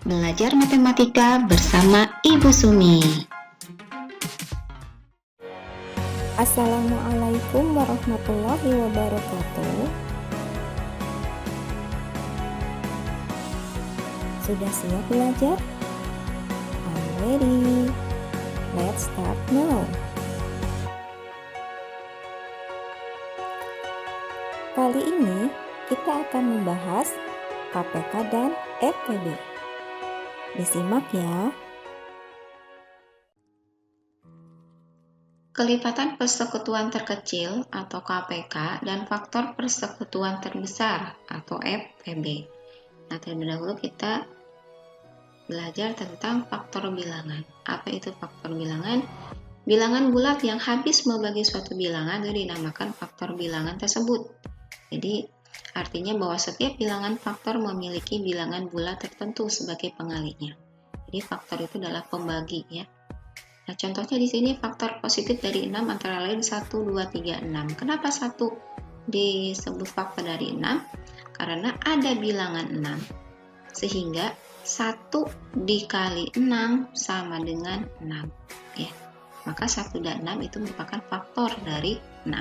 Belajar matematika bersama Ibu Sumi. Assalamualaikum warahmatullahi wabarakatuh. Sudah siap belajar? I'm ready. Let's start now. Kali ini kita akan membahas KPK dan FPB. Disimak ya. Kelipatan persekutuan terkecil atau KPK dan faktor persekutuan terbesar atau FPB. Nah, terlebih dahulu kita belajar tentang faktor bilangan. Apa itu faktor bilangan? Bilangan bulat yang habis membagi suatu bilangan itu dinamakan faktor bilangan tersebut. Jadi, artinya bahwa setiap bilangan faktor memiliki bilangan bulat tertentu sebagai pengalinya. Jadi faktor itu adalah pembagi ya. Nah, contohnya di sini faktor positif dari 6 antara lain 1, 2, 3, 6. Kenapa 1 disebut faktor dari 6? Karena ada bilangan 6. Sehingga 1 dikali 6 sama dengan 6 ya. Maka 1 dan 6 itu merupakan faktor dari 6.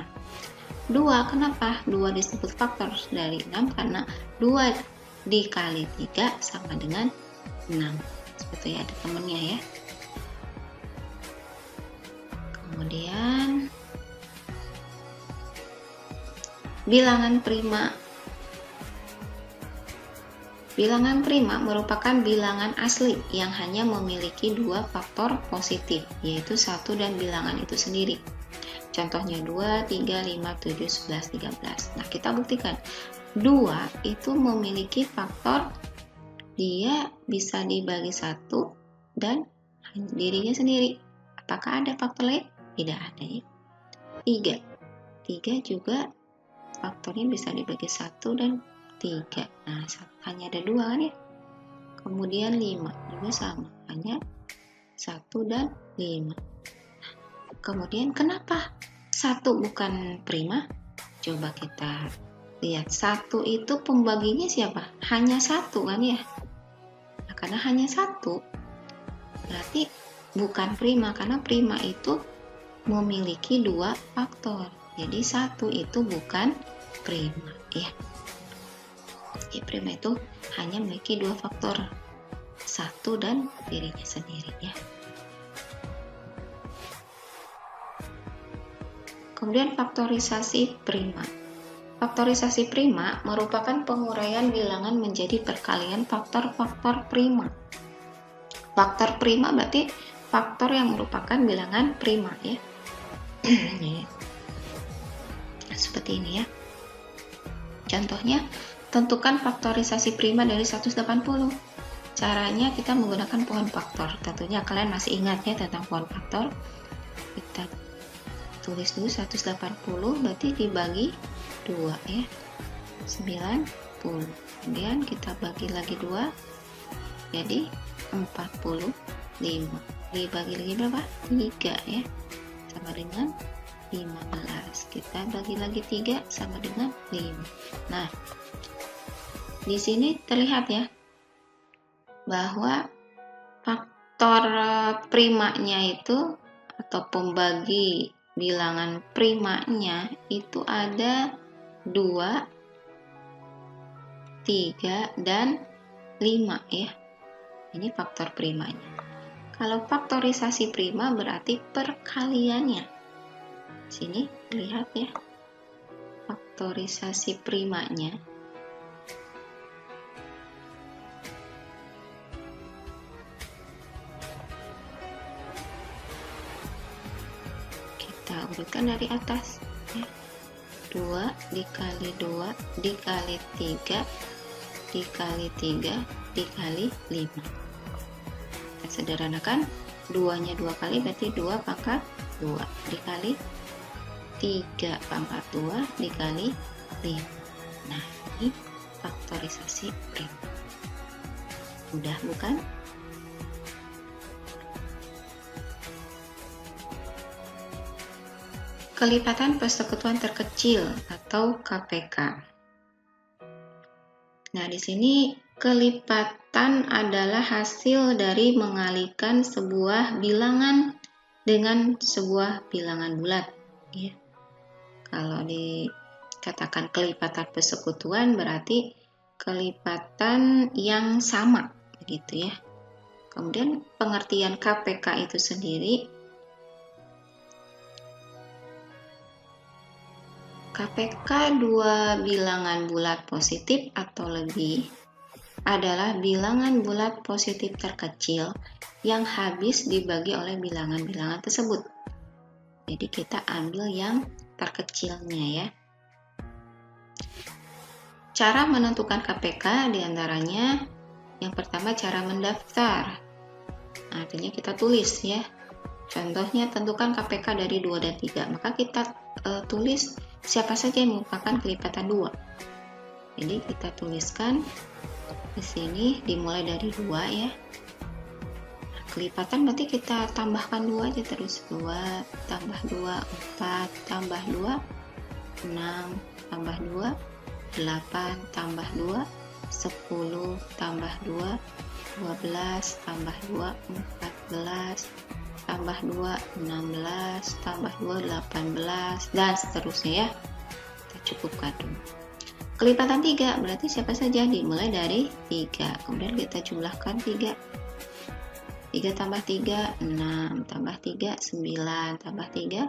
2, kenapa 2 disebut faktor dari 6? Karena 2 dikali 3 sama dengan 6. Seperti ada temennya ya. Kemudian bilangan prima. Bilangan prima merupakan bilangan asli yang hanya memiliki 2 faktor positif, yaitu 1 dan bilangan itu sendiri. Contohnya 2, 3, 5, 7, 11, 13. Nah, kita buktikan. 2 itu memiliki faktor dia bisa dibagi 1 dan dirinya sendiri. Apakah ada faktor lain? Tidak ada ya. 3. 3 juga faktornya bisa dibagi 1 dan 3. Nah, hanya ada 2 kan ya. Kemudian 5 juga sama, hanya 1 dan 5. Kemudian kenapa 1 bukan prima? Coba kita lihat. 1 itu pembaginya siapa? Hanya 1 kan ya. Nah, karena hanya 1 berarti bukan prima, karena prima itu memiliki 2 faktor. Jadi 1 itu bukan prima ya. Jadi prima itu hanya memiliki 2 faktor, 1 dan dirinya sendiri ya. Kemudian faktorisasi prima. Faktorisasi prima merupakan penguraian bilangan menjadi perkalian faktor-faktor prima. Faktor prima berarti faktor yang merupakan bilangan prima ya. Seperti ini ya. Contohnya, tentukan faktorisasi prima dari 180. Caranya kita menggunakan pohon faktor. Tentunya kalian masih ingat ya tentang pohon faktor. Kita tulis dulu 180 berarti dibagi 2 ya. 90. Kemudian kita bagi lagi 2 jadi 45. Dibagi lagi berapa? 3 ya. Sama dengan 15. Kita bagi lagi 3 sama dengan 5. Nah, di sini terlihat ya bahwa faktor primanya itu atau pembagi bilangan primanya itu ada 2, 3, dan 5 ya. Ini faktor primanya. Kalau faktorisasi prima berarti perkaliannya. Sini lihat ya. Faktorisasi primanya. Kita urutkan dari atas ya. 2 dikali 2 dikali 3 dikali 3 dikali 5. Kita sederhanakan, 2-nya 2 kali berarti 2 pangkat 2 dikali 3 pangkat 2 dikali 5. Nah, ini faktorisasi prima. Mudah bukan? kelipatan persekutuan terkecil atau KPK. Nah, di sini kelipatan adalah hasil dari mengalikan sebuah bilangan dengan sebuah bilangan bulat. Ya. Kalau dikatakan kelipatan persekutuan berarti kelipatan yang sama, begitu ya. Kemudian pengertian KPK itu sendiri, KPK dua bilangan bulat positif atau lebih adalah bilangan bulat positif terkecil yang habis dibagi oleh bilangan-bilangan tersebut. Jadi kita ambil yang terkecilnya ya. Cara menentukan KPK diantaranya yang pertama cara mendaftar. Artinya kita tulis ya. Contohnya tentukan KPK dari 2 dan 3. Maka kita tulis siapa saja yang merupakan kelipatan 2. Jadi kita tuliskan di sini dimulai dari 2 ya. Kelipatan berarti kita tambahkan 2 aja terus. 2 tambah 2 4 tambah 2 6 tambah 2 8 tambah 2 10 tambah 2 12 tambah 2 14 tambah 2 16 tambah 2 18 dan seterusnya ya. Kita cukupkan dulu. Kelipatan 3 berarti siapa saja dimulai dari 3. Kemudian kita jumlahkan 3. 3 tambah 3 6 tambah 3 9 tambah 3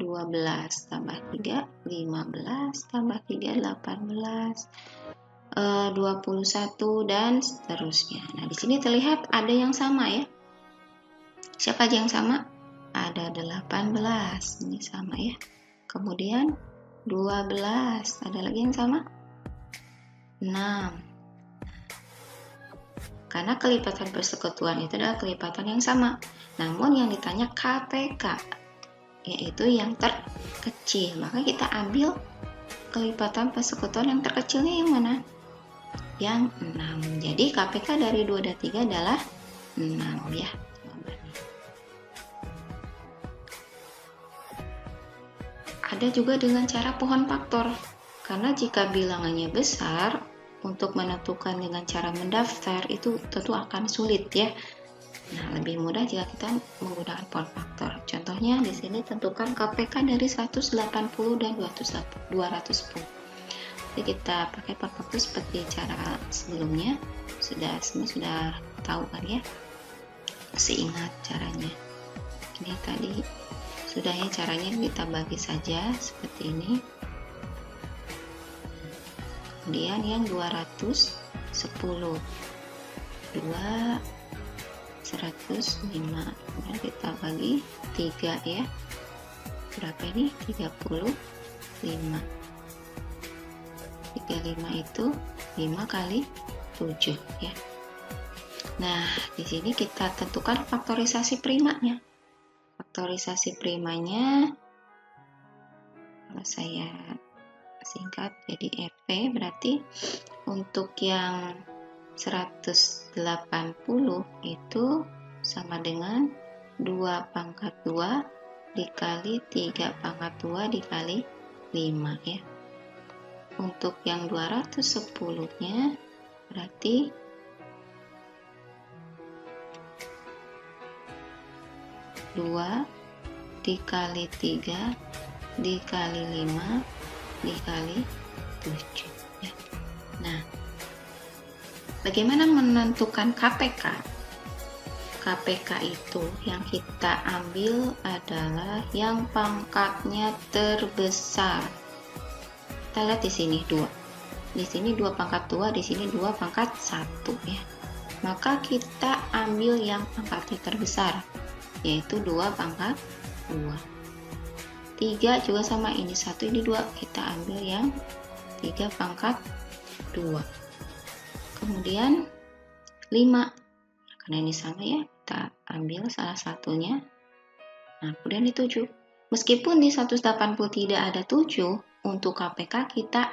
12 tambah 3 15 tambah 3 18 21 dan seterusnya. Nah, di sini terlihat ada yang sama ya. Siapa aja yang sama? Ada 18, ini sama ya. Kemudian 12, ada lagi yang sama? 6. Karena kelipatan persekutuan itu adalah kelipatan yang sama. Namun yang ditanya KPK, yaitu yang terkecil. Maka kita ambil kelipatan persekutuan yang terkecilnya yang mana? Yang 6. Jadi KPK dari 2 dan 3 adalah 6 ya. Ada juga dengan cara pohon faktor. Karena jika bilangannya besar, untuk menentukan dengan cara mendaftar itu tentu akan sulit ya. Nah, lebih mudah jika kita menggunakan pohon faktor. Contohnya di sini tentukan KPK dari 180 dan 210. Jadi kita pakai pohon faktor seperti cara sebelumnya. Semua sudah tahu kan ya? Masih ingat caranya. Ini tadi sudah ya caranya, kita bagi saja seperti ini. Kemudian yang 210 2 105, kemudian kita bagi 3 ya. Berapa ini? 35. 35 itu 5 kali 7 ya. Nah, di sini kita tentukan faktorisasi primanya. Faktorisasi primanya kalau saya singkat jadi FP, berarti untuk yang 180 itu sama dengan 2 pangkat 2 dikali 3 pangkat 2 dikali 5 ya. Untuk yang 210 nya berarti 2 dikali 3 dikali 5 dikali 7 ya. Nah, bagaimana menentukan KPK? KPK itu yang kita ambil adalah yang pangkatnya terbesar. Kita lihat di sini 2. Di sini 2 pangkat 2, di sini 2 pangkat 1 ya. Maka kita ambil yang pangkatnya terbesar, yaitu 2 pangkat 2. 3 juga sama, ini 1 ini 2, kita ambil yang 3 pangkat 2. Kemudian 5, karena ini sama ya, kita ambil salah satunya. Nah, kemudian di 7. Meskipun di 180 tidak ada 7, untuk KPK kita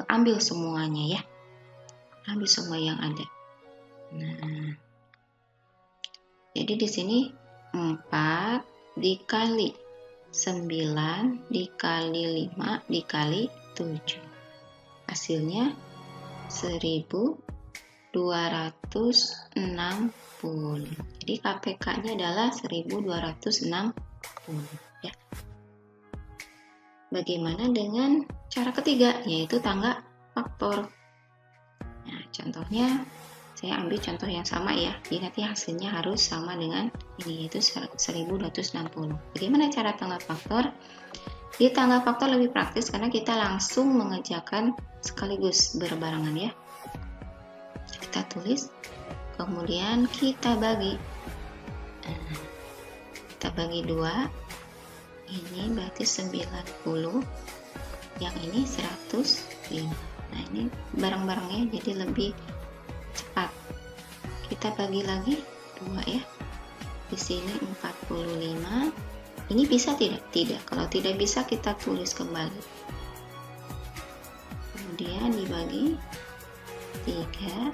ambil semuanya ya. Ambil semua yang ada. Nah, jadi di sini 4 dikali 9 dikali 5 dikali 7. Hasilnya 1260. Jadi KPK-nya adalah 1260 ya. Bagaimana dengan cara ketiga, yaitu tangga faktor? Nah, contohnya saya ambil contoh yang sama ya. Jadi nanti hasilnya harus sama dengan ini, yaitu 1260. Bagaimana cara tangga faktor? Di tangga faktor lebih praktis karena kita langsung mengerjakan sekaligus berbarengan ya. Kita tulis, kemudian kita bagi. Kita bagi 2. Ini berarti 90. Yang ini 105. Nah, ini bareng-barengnya jadi lebih cepat. Kita bagi lagi 2 ya. Di sini 45. Ini bisa tidak? Tidak. Kalau tidak bisa kita tulis kembali. Kemudian dibagi 3.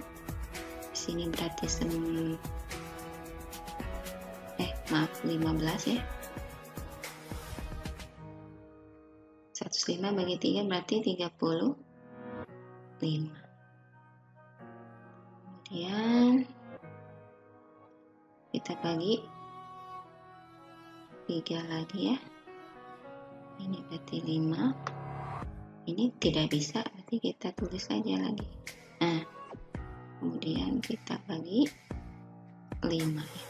Di sini berarti 15 ya. 105 bagi 3 berarti 35. Kemudian kita bagi 3 lagi ya. Ini berarti 5. Ini tidak bisa, berarti kita tulis saja lagi. Nah, kemudian kita bagi 5 ya.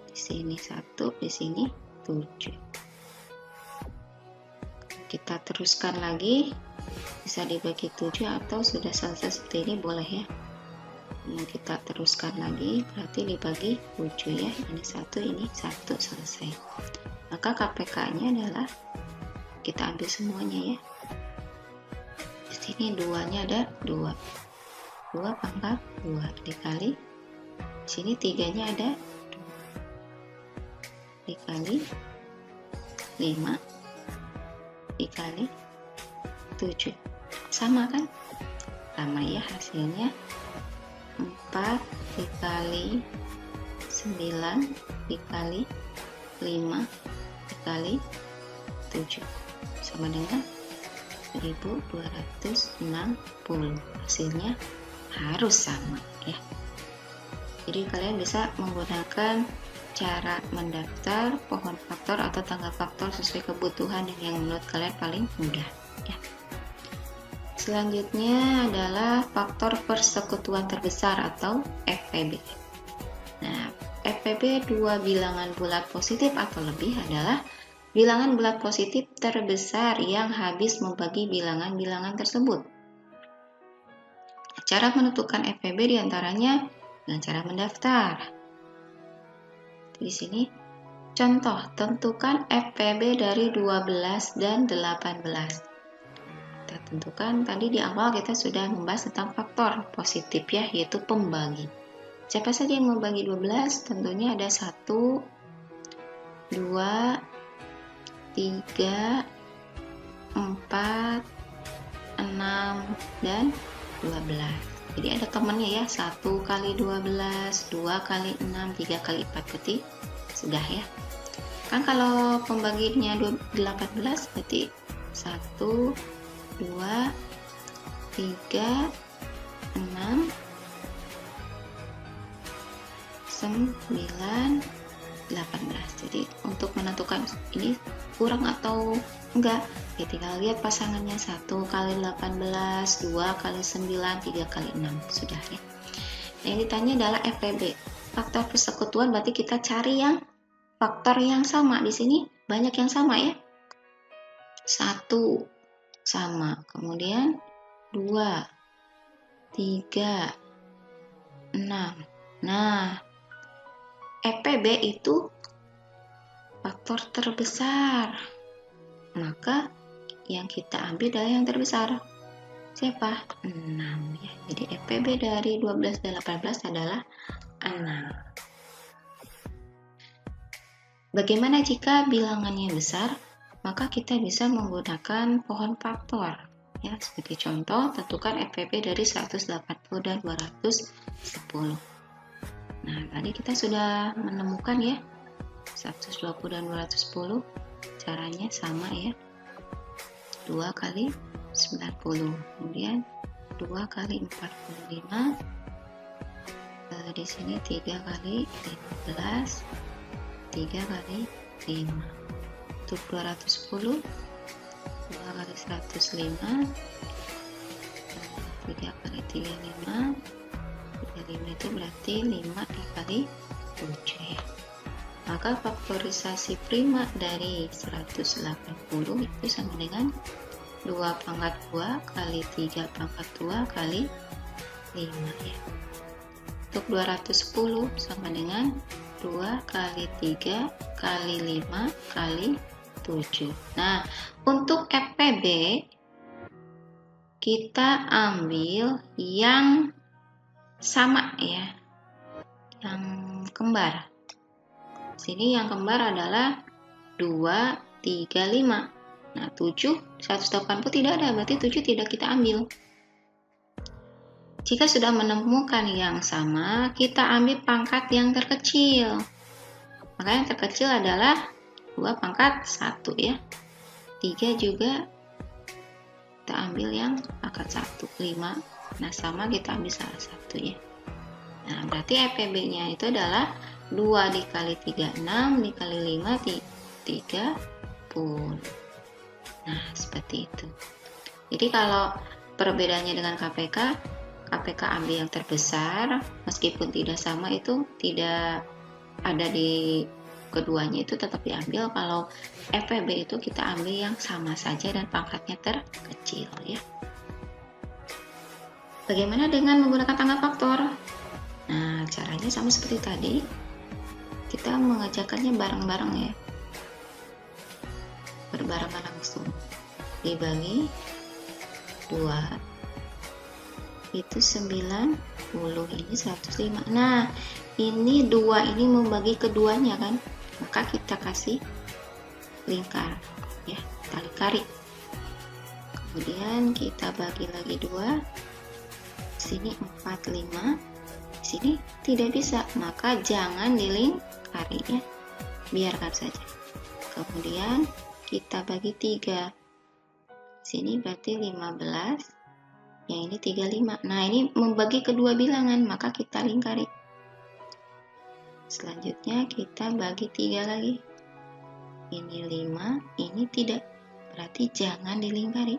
Di sini 1, di sini 7. Kita teruskan lagi, bisa dibagi 7 atau sudah selesai seperti ini boleh ya. Nah, kita teruskan lagi, berarti dibagi 7 ya. Ini 1, ini 1, selesai. Maka KPK-nya adalah kita ambil semuanya ya. Di sini 2-nya ada 2. 2 pangkat 2 dikali. Di sini 3-nya ada 2. Dikali 5 dikali 7. Sama kan? Sama ya, hasilnya 4 dikali 9 dikali 5 dikali 7 sama dengan 1260. Hasilnya harus sama ya. Jadi kalian bisa menggunakan cara mendaftar pohon faktor atau tangga faktor sesuai kebutuhan dan yang menurut kalian paling mudah ya. Selanjutnya adalah faktor persekutuan terbesar atau FPB. Nah, FPB dua bilangan bulat positif atau lebih adalah bilangan bulat positif terbesar yang habis membagi bilangan-bilangan tersebut. Cara menentukan FPB diantaranya dengan cara mendaftar. Di sini contoh, tentukan FPB dari 12 dan 18. Kita tentukan, tadi di awal kita sudah membahas tentang faktor positif ya, yaitu pembagi. Siapa saja yang membagi 12? Tentunya ada 1, 2, 3, 4, 6, dan 12. Jadi ada temannya ya, 1 kali 12, 2 kali 6, 3 kali 4, berarti sudah ya. Kan kalau pembagiannya 18 berarti 1, 2, 3, 6, 9, 18. Jadi untuk menentukan ini kurang atau enggak, ya tinggal lihat pasangannya, 1 kali 18, 2 kali 9, 3 kali 6, sudah ya. Yang ditanya adalah FPB, faktor persekutuan, berarti kita cari yang faktor yang sama. Di sini banyak yang sama ya. 1 sama, kemudian 2, 3, 6. Nah, FPB itu faktor terbesar, maka yang kita ambil adalah yang terbesar. Siapa? 6 ya. Jadi FPB dari 12 dan 18 adalah 6. Bagaimana jika bilangannya besar? Maka kita bisa menggunakan pohon faktor. Ya, sebagai contoh, tentukan FPB dari 180 dan 210. Nah, tadi kita sudah menemukan ya 120 dan 210. caranya sama ya, 2 kali 90, kemudian 2 kali 45, di sini 3 kali 15, 3 kali 5, untuk 210, 2 kali 105, 3 kali 35, 35 itu berarti 5 dikali 7 ya. Maka faktorisasi prima dari 180 itu sama dengan 2 pangkat 2 kali 3 pangkat 2 kali 5 ya. Untuk 210 sama dengan 2 kali 3 kali 5 kali 7. Nah, untuk FPB kita ambil yang sama ya, yang kembar. Sini yang kembar adalah 2, 3, 5. Nah, 7, 180 tidak ada, berarti 7 tidak kita ambil. Jika sudah menemukan yang sama, kita ambil pangkat yang terkecil. Maka yang terkecil adalah 2 pangkat 1 ya. 3 juga kita ambil yang pangkat 1, 5. Nah, sama kita ambil salah satu ya. Nah, berarti FPB-nya itu adalah 2 dikali 3, 6, dikali 5, 30. Nah, seperti itu. Jadi kalau perbedaannya dengan KPK ambil yang terbesar, meskipun tidak sama itu tidak ada di keduanya itu tetap diambil. Kalau FPB itu kita ambil yang sama saja dan pangkatnya terkecil ya. Bagaimana dengan menggunakan tangga faktor? Nah, caranya sama seperti tadi. Kita mengerjakannya bareng-bareng ya, berbarengan langsung. Dibagi 2 itu 90, ini 105. Nah, ini 2 ini membagi keduanya kan, maka kita kasih lingkar ya, kita lingkari. Kemudian kita bagi lagi 2, sini 4, 5, sini tidak bisa, maka jangan dilingkari ya, biarkan saja. Kemudian kita bagi 3, sini berarti 15, yang ini 35. Nah, ini membagi kedua bilangan, maka kita lingkari. Selanjutnya kita bagi 3 lagi, ini 5, ini tidak, berarti jangan dilingkari,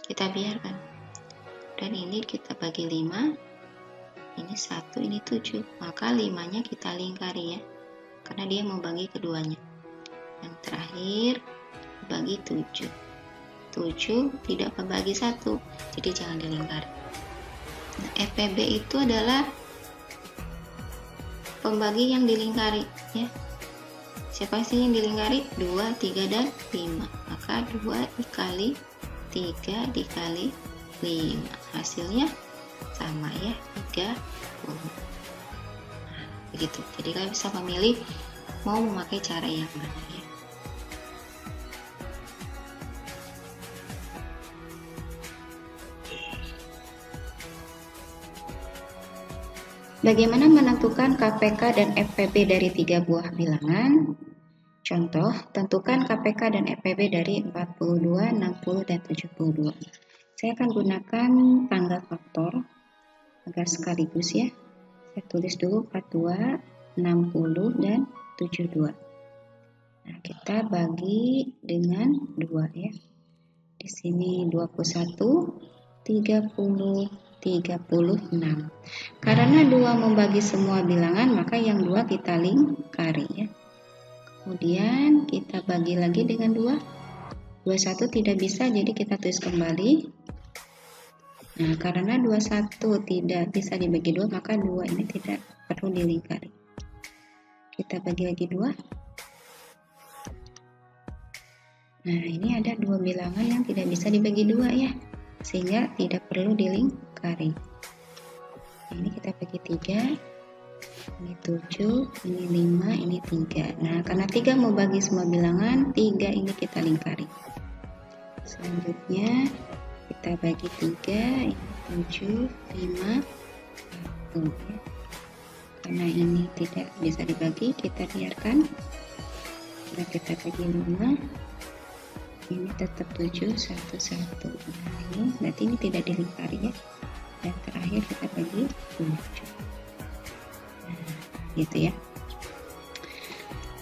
kita biarkan. Dan ini kita bagi 5, ini 1, ini 7, maka 5-nya kita lingkari ya, karena dia membagi keduanya. Yang terakhir bagi 7, 7 tidak membagi 1, jadi jangan dilingkari. Nah, FPB itu adalah pembagi yang dilingkari ya. Siapa sih yang dilingkari? 2, 3, dan 5. Maka 2 dikali 3 dikali 5, hasilnya sama ya, 30. Nah, begitu. Jadi kalian bisa memilih mau memakai cara yang mana ya. Bagaimana menentukan KPK dan FPB dari 3 buah bilangan? Contoh, tentukan KPK dan FPB dari 42, 60, dan 72. Saya akan gunakan tangga faktor agar sekaligus ya. Saya tulis dulu 42, 60, dan 72. Nah, kita bagi dengan 2 ya. Di sini 21, 30, 36. Karena 2 membagi semua bilangan, maka yang 2 kita lingkari ya. Kemudian kita bagi lagi dengan 2. 21 tidak bisa, jadi kita tulis kembali. Nah, karena 21 tidak bisa dibagi 2, maka 2 ini tidak perlu dilingkari. Kita bagi lagi 2. Nah, ini ada 2 bilangan yang tidak bisa dibagi 2 ya, sehingga tidak perlu dilingkari. Ini kita bagi 3, ini 7, ini 5, ini 3. Nah, karena 3 mau bagi semua bilangan, 3 ini kita lingkari. Selanjutnya kita bagi 3, ini 7, 5, 1 ya. Karena ini tidak bisa dibagi, kita biarkan. Nah, kita bagi 5, ini tetap 7, 1, 1. Nah, ini berarti ini tidak dilingkari ya. Dan terakhir kita bagi 7. Nah, gitu ya.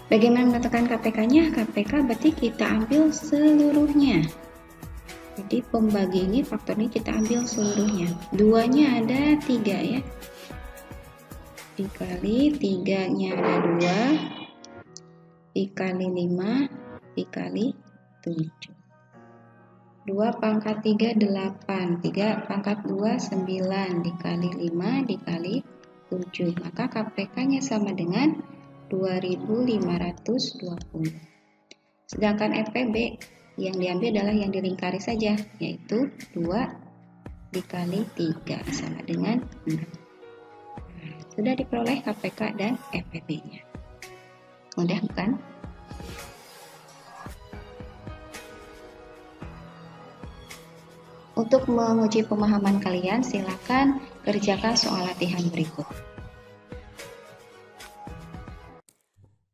Bagaimana menentukan KPK-nya? KPK berarti kita ambil seluruhnya. Jadi pembagi ini faktor ini kita ambil seluruhnya. 2-nya ada 3 ya. Dikali 3-nya ada 2. Dikali 5. Dikali 7. 2 pangkat 3 8. 3 pangkat 2 9. Dikali 5 dikali 7. Maka KPK-nya sama dengan 2520. Sedangkan FPB yang diambil adalah yang dilingkari saja, yaitu 2 dikali 3 sama dengan 6. Nah, sudah diperoleh KPK dan FPB-nya. Mudah bukan? Untuk menguji pemahaman kalian, silakan kerjakan soal latihan berikut.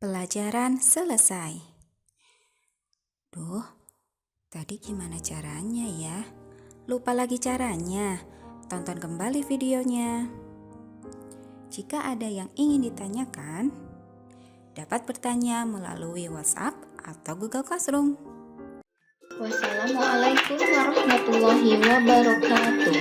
Pelajaran selesai. Duh, tadi gimana caranya ya? Lupa lagi caranya. Tonton kembali videonya. Jika ada yang ingin ditanyakan, dapat bertanya melalui WhatsApp atau Google Classroom. Wassalamualaikum warahmatullahi wabarakatuh.